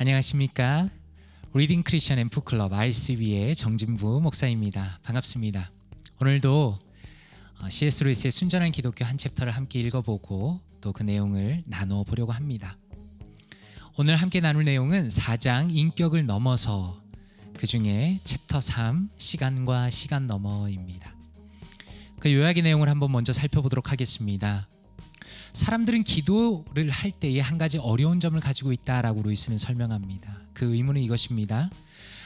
안녕하십니까? 리딩 크리스천 앰프 클럽 RCB의 정진부 목사입니다. 반갑습니다. 오늘도 C.S. 루이스의 순전한 기독교 한 챕터를 함께 읽어보고 또 그 내용을 나누어 보려고 합니다. 오늘 함께 나눌 내용은 4장 인격을 넘어서, 그 중에 챕터 3 시간과 시간 너머입니다. 그 요약의 내용을 한번 먼저 살펴보도록 하겠습니다. 사람들은 기도를 할 때에 한 가지 어려운 점을 가지고 있다라고 루이스는 설명합니다. 그 의문은 이것입니다.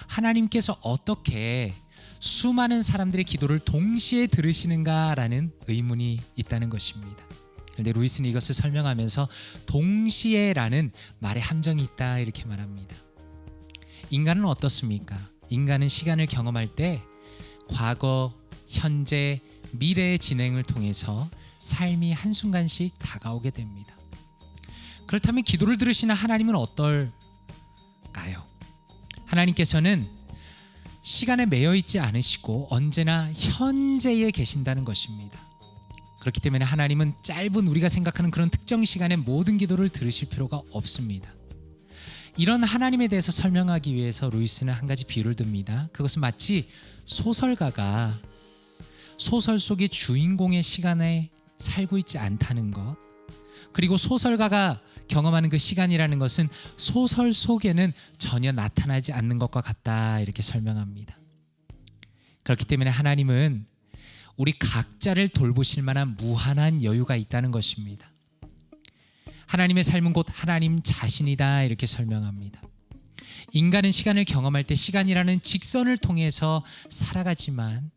하나님께서 어떻게 수많은 사람들의 기도를 동시에 들으시는가라는 의문이 있다는 것입니다. 그런데 루이스는 이것을 설명하면서 동시에라는 말에 함정이 있다 이렇게 말합니다. 인간은 어떻습니까? 인간은 시간을 경험할 때 과거, 현재, 미래의 진행을 통해서 삶이 한순간씩 다가오게 됩니다. 그렇다면 기도를 들으시는 하나님은 어떨까요? 하나님께서는 시간에 매여 있지 않으시고 언제나 현재에 계신다는 것입니다. 그렇기 때문에 하나님은 짧은 우리가 생각하는 그런 특정 시간에 모든 기도를 들으실 필요가 없습니다. 이런 하나님에 대해서 설명하기 위해서 루이스는 한 가지 비유를 듭니다. 그것은 마치 소설가가 소설 속의 주인공의 시간에 살고 있지 않다는 것, 그리고 소설가가 경험하는 그 시간이라는 것은 소설 속에는 전혀 나타나지 않는 것과 같다 이렇게 설명합니다. 그렇기 때문에 하나님은 우리 각자를 돌보실 만한 무한한 여유가 있다는 것입니다. 하나님의 삶은 곧 하나님 자신이다 이렇게 설명합니다. 인간은 시간을 경험할 때 시간이라는 직선을 통해서 살아가지만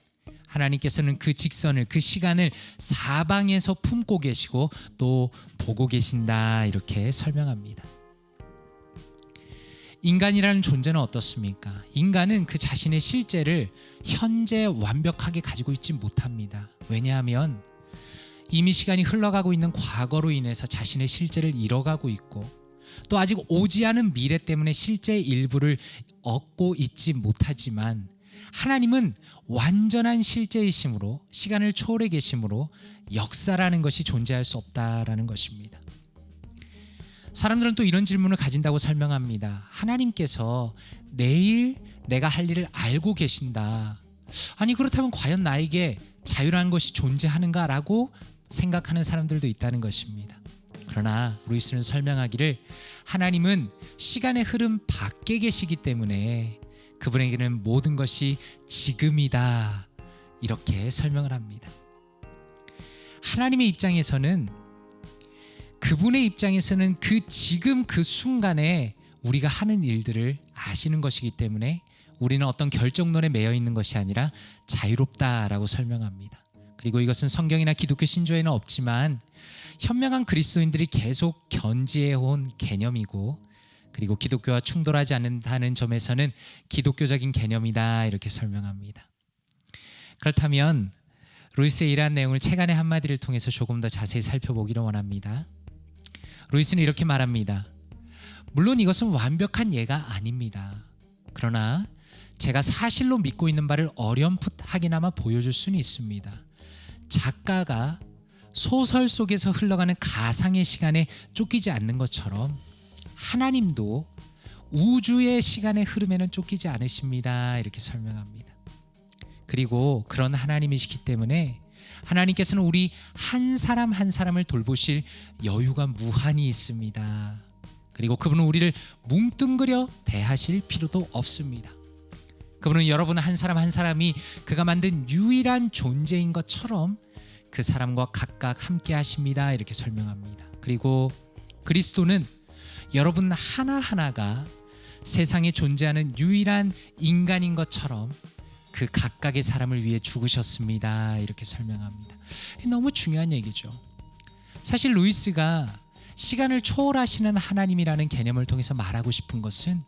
하나님께서는 그 직선을, 그 시간을 사방에서 품고 계시고 또 보고 계신다 이렇게 설명합니다. 인간이라는 존재는 어떻습니까? 인간은 그 자신의 실제를 현재 완벽하게 가지고 있지 못합니다. 왜냐하면 이미 시간이 흘러가고 있는 과거로 인해서 자신의 실제를 잃어가고 있고 또 아직 오지 않은 미래 때문에 실제의 일부를 얻고 있지 못하지만 하나님은 완전한 실제이심으로 시간을 초월해 계심으로 역사라는 것이 존재할 수 없다라는 것입니다. 사람들은 또 이런 질문을 가진다고 설명합니다. 하나님께서 내일 내가 할 일을 알고 계신다. 아니 그렇다면 과연 나에게 자유라는 것이 존재하는가라고 생각하는 사람들도 있다는 것입니다. 그러나 루이스는 설명하기를 하나님은 시간의 흐름 밖에 계시기 때문에 그분에게는 모든 것이 지금이다 이렇게 설명을 합니다. 하나님의 입장에서는, 그분의 입장에서는 그 지금 그 순간에 우리가 하는 일들을 아시는 것이기 때문에 우리는 어떤 결정론에 매여 있는 것이 아니라 자유롭다라고 설명합니다. 그리고 이것은 성경이나 기독교 신조에는 없지만 현명한 그리스도인들이 계속 견지해온 개념이고, 그리고 기독교와 충돌하지 않는다는 점에서는 기독교적인 개념이다 이렇게 설명합니다. 그렇다면 루이스의 이러한 내용을 책 안의 한마디를 통해서 조금 더 자세히 살펴보기를 원합니다. 루이스는 이렇게 말합니다. 물론 이것은 완벽한 예가 아닙니다. 그러나 제가 사실로 믿고 있는 바를 어렴풋하게나마 보여줄 수는 있습니다. 작가가 소설 속에서 흘러가는 가상의 시간에 쫓기지 않는 것처럼 하나님도 우주의 시간의 흐름에는 쫓기지 않으십니다 이렇게 설명합니다. 그리고 그런 하나님이시기 때문에 하나님께서는 우리 한 사람 한 사람을 돌보실 여유가 무한히 있습니다. 그리고 그분은 우리를 뭉뚱그려 대하실 필요도 없습니다. 그분은 여러분 한 사람 한 사람이 그가 만든 유일한 존재인 것처럼 그 사람과 각각 함께 하십니다 이렇게 설명합니다. 그리고 그리스도는 여러분 하나하나가 세상에 존재하는 유일한 인간인 것처럼 그 각각의 사람을 위해 죽으셨습니다 이렇게 설명합니다. 너무 중요한 얘기죠. 사실 루이스가 시간을 초월하시는 하나님이라는 개념을 통해서 말하고 싶은 것은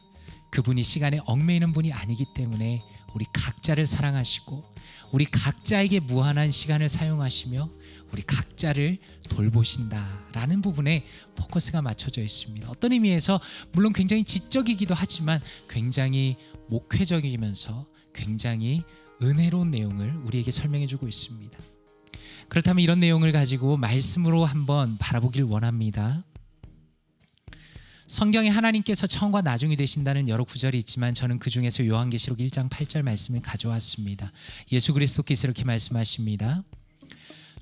그분이 시간에 얽매이는 분이 아니기 때문에 우리 각자를 사랑하시고 우리 각자에게 무한한 시간을 사용하시며 우리 각자를 돌보신다라는 부분에 포커스가 맞춰져 있습니다. 어떤 의미에서 물론 굉장히 지적이기도 하지만 굉장히 목회적이면서 굉장히 은혜로운 내용을 우리에게 설명해주고 있습니다. 그렇다면 이런 내용을 가지고 말씀으로 한번 바라보길 원합니다. 성경에 하나님께서 처음과 나중이 되신다는 여러 구절이 있지만 저는 그 중에서 요한계시록 1장 8절 말씀을 가져왔습니다. 예수 그리스도께서 이렇게 말씀하십니다.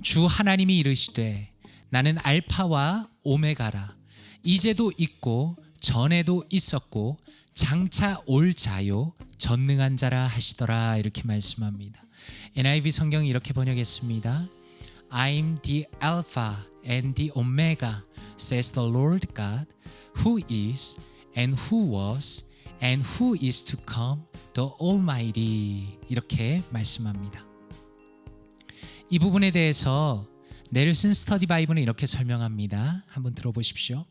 주 하나님이 이르시되 나는 알파와 오메가라. 이제도 있고 전에도 있었고 장차 올 자요 전능한 자라 하시더라. 이렇게 말씀합니다. NIV 성경이 이렇게 번역했습니다. I'm the Alpha and the Omega, says the Lord God, who is and who was and who is to come, the Almighty. 이렇게 말씀합니다. 이 부분에 대해서 넬슨 스터디 바이블은 이렇게 설명합니다. 한번 들어보십시오.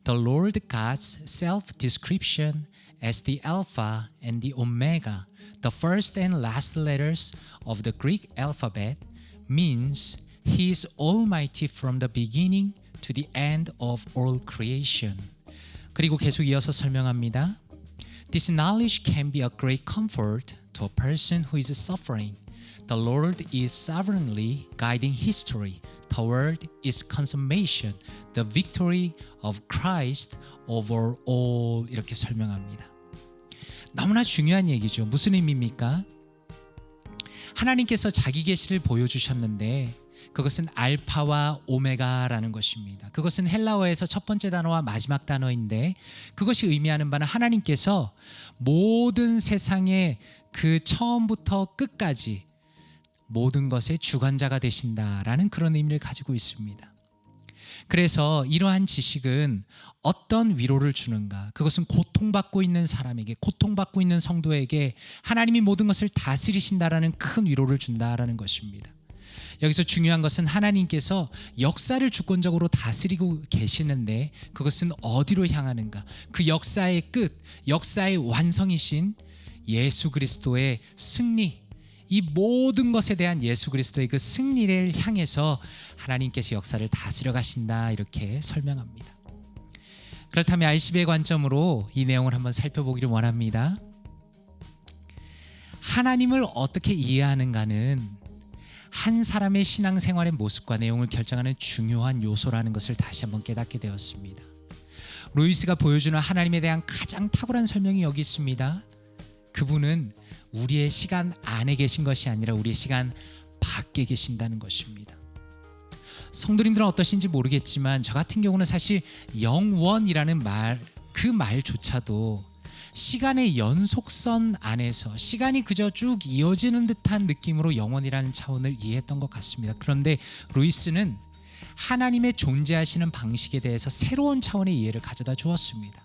The Lord God's self-description as the Alpha and the Omega, the first and last letters of the Greek alphabet, means He is almighty from the beginning to the end of all creation. 그리고 계속 이어서 설명합니다. This knowledge can be a great comfort to a person who is suffering. The Lord is sovereignly guiding history toward its consummation, the victory of Christ over all. 이렇게 설명합니다. 너무나 중요한 얘기죠. 무슨 의미입니까? 하나님께서 자기 계시를 보여주셨는데 그것은 알파와 오메가라는 것입니다. 그것은 헬라어에서 첫 번째 단어와 마지막 단어인데 그것이 의미하는 바는 하나님께서 모든 세상의 그 처음부터 끝까지 모든 것의 주관자가 되신다라는 그런 의미를 가지고 있습니다. 그래서 이러한 지식은 어떤 위로를 주는가? 그것은 고통받고 있는 사람에게, 고통받고 있는 성도에게 하나님이 모든 것을 다스리신다라는 큰 위로를 준다라는 것입니다. 여기서 중요한 것은 하나님께서 역사를 주권적으로 다스리고 계시는데 그것은 어디로 향하는가? 그 역사의 끝, 역사의 완성이신 예수 그리스도의 승리, 이 모든 것에 대한 예수 그리스도의 그 승리를 향해서 하나님께서 역사를 다스려 가신다, 이렇게 설명합니다. 그렇다면 RCB의 관점으로 이 내용을 한번 살펴보기를 원합니다. 하나님을 어떻게 이해하는가는 한 사람의 신앙생활의 모습과 내용을 결정하는 중요한 요소라는 것을 다시 한번 깨닫게 되었습니다. 루이스가 보여주는 하나님에 대한 가장 탁월한 설명이 여기 있습니다. 그분은 우리의 시간 안에 계신 것이 아니라 우리의 시간 밖에 계신다는 것입니다. 성도님들은 어떠신지 모르겠지만 저 같은 경우는 사실 영원이라는 말, 그 말조차도 시간의 연속선 안에서 시간이 그저 쭉 이어지는 듯한 느낌으로 영원이라는 차원을 이해했던 것 같습니다. 그런데 루이스는 하나님의 존재하시는 방식에 대해서 새로운 차원의 이해를 가져다 주었습니다.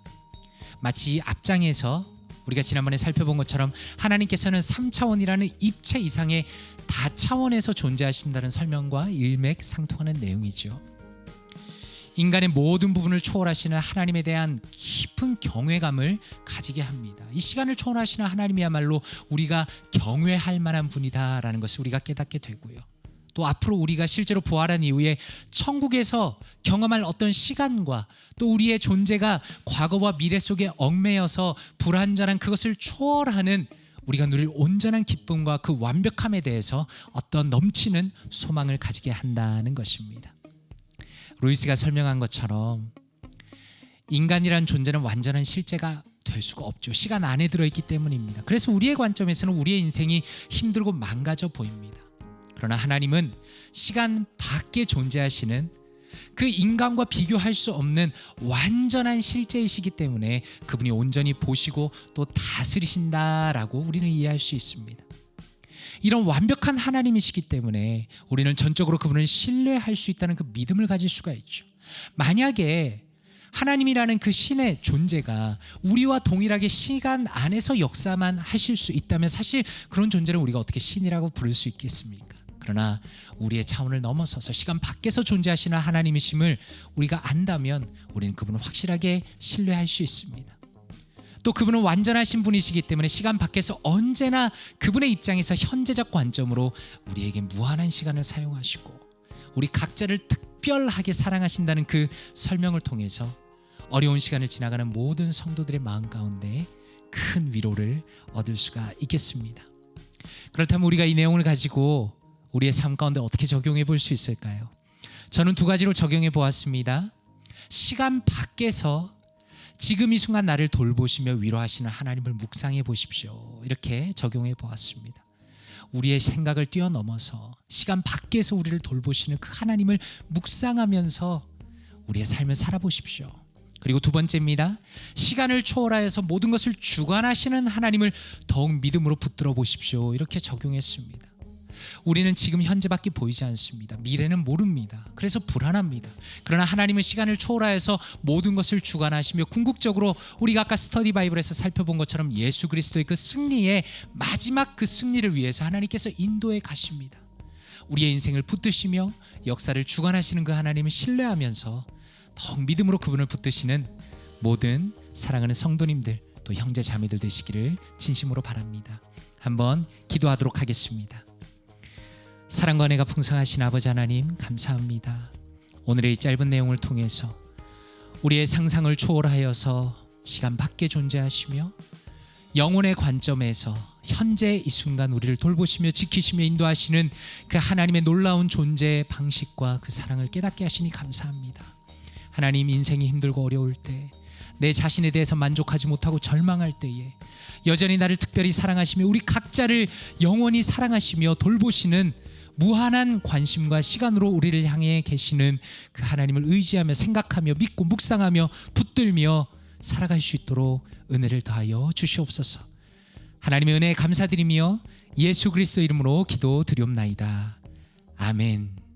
마치 앞장에서 우리가 지난번에 살펴본 것처럼 하나님께서는 3차원이라는 입체 이상의 다차원에서 존재하신다는 설명과 일맥상통하는 내용이죠. 인간의 모든 부분을 초월하시는 하나님에 대한 깊은 경외감을 가지게 합니다. 이 시간을 초월하시는 하나님이야말로 우리가 경외할 만한 분이다라는 것을 우리가 깨닫게 되고요. 또 앞으로 우리가 실제로 부활한 이후에 천국에서 경험할 어떤 시간과 또 우리의 존재가 과거와 미래 속에 얽매여서 불완전한 그것을 초월하는 우리가 누릴 온전한 기쁨과 그 완벽함에 대해서 어떤 넘치는 소망을 가지게 한다는 것입니다. 루이스가 설명한 것처럼 인간이란 존재는 완전한 실제가 될 수가 없죠. 시간 안에 들어있기 때문입니다. 그래서 우리의 관점에서는 우리의 인생이 힘들고 망가져 보입니다. 그러나 하나님은 시간 밖에 존재하시는 그 인간과 비교할 수 없는 완전한 실제이시기 때문에 그분이 온전히 보시고 또 다스리신다라고 우리는 이해할 수 있습니다. 이런 완벽한 하나님이시기 때문에 우리는 전적으로 그분을 신뢰할 수 있다는 그 믿음을 가질 수가 있죠. 만약에 하나님이라는 그 신의 존재가 우리와 동일하게 시간 안에서 역사만 하실 수 있다면 사실 그런 존재를 우리가 어떻게 신이라고 부를 수 있겠습니까? 그러나 우리의 차원을 넘어서서 시간 밖에서 존재하시는 하나님이심을 우리가 안다면 우리는 그분을 확실하게 신뢰할 수 있습니다. 또 그분은 완전하신 분이시기 때문에 시간 밖에서 언제나 그분의 입장에서 현재적 관점으로 우리에게 무한한 시간을 사용하시고 우리 각자를 특별하게 사랑하신다는 그 설명을 통해서 어려운 시간을 지나가는 모든 성도들의 마음 가운데 큰 위로를 얻을 수가 있겠습니다. 그렇다면 우리가 이 내용을 가지고 우리의 삶 가운데 어떻게 적용해 볼 수 있을까요? 저는 두 가지로 적용해 보았습니다. 시간 밖에서 지금 이 순간 나를 돌보시며 위로하시는 하나님을 묵상해 보십시오. 이렇게 적용해 보았습니다. 우리의 생각을 뛰어넘어서 시간 밖에서 우리를 돌보시는 그 하나님을 묵상하면서 우리의 삶을 살아보십시오. 그리고 두 번째입니다. 시간을 초월하여서 모든 것을 주관하시는 하나님을 더욱 믿음으로 붙들어 보십시오. 이렇게 적용했습니다. 우리는 지금 현재밖에 보이지 않습니다. 미래는 모릅니다. 그래서 불안합니다. 그러나 하나님은 시간을 초월하여서 모든 것을 주관하시며 궁극적으로 우리가 아까 스터디 바이블에서 살펴본 것처럼 예수 그리스도의 그 승리의 마지막 그 승리를 위해서 하나님께서 인도해 가십니다. 우리의 인생을 붙드시며 역사를 주관하시는 그 하나님을 신뢰하면서 더욱 믿음으로 그분을 붙드시는 모든 사랑하는 성도님들 또 형제 자매들 되시기를 진심으로 바랍니다. 한번 기도하도록 하겠습니다. 사랑과 은혜가 풍성하신 아버지 하나님 감사합니다. 오늘의 이 짧은 내용을 통해서 우리의 상상을 초월하여서 시간 밖에 존재하시며 영혼의 관점에서 현재 이 순간 우리를 돌보시며 지키시며 인도하시는 그 하나님의 놀라운 존재 방식과 그 사랑을 깨닫게 하시니 감사합니다. 하나님, 인생이 힘들고 어려울 때, 내 자신에 대해서 만족하지 못하고 절망할 때에 여전히 나를 특별히 사랑하시며 우리 각자를 영원히 사랑하시며 돌보시는 무한한 관심과 시간으로 우리를 향해 계시는 그 하나님을 의지하며 생각하며 믿고 묵상하며 붙들며 살아갈 수 있도록 은혜를 더하여 주시옵소서. 하나님의 은혜에 감사드리며 예수 그리스도 이름으로 기도드리옵나이다. 아멘.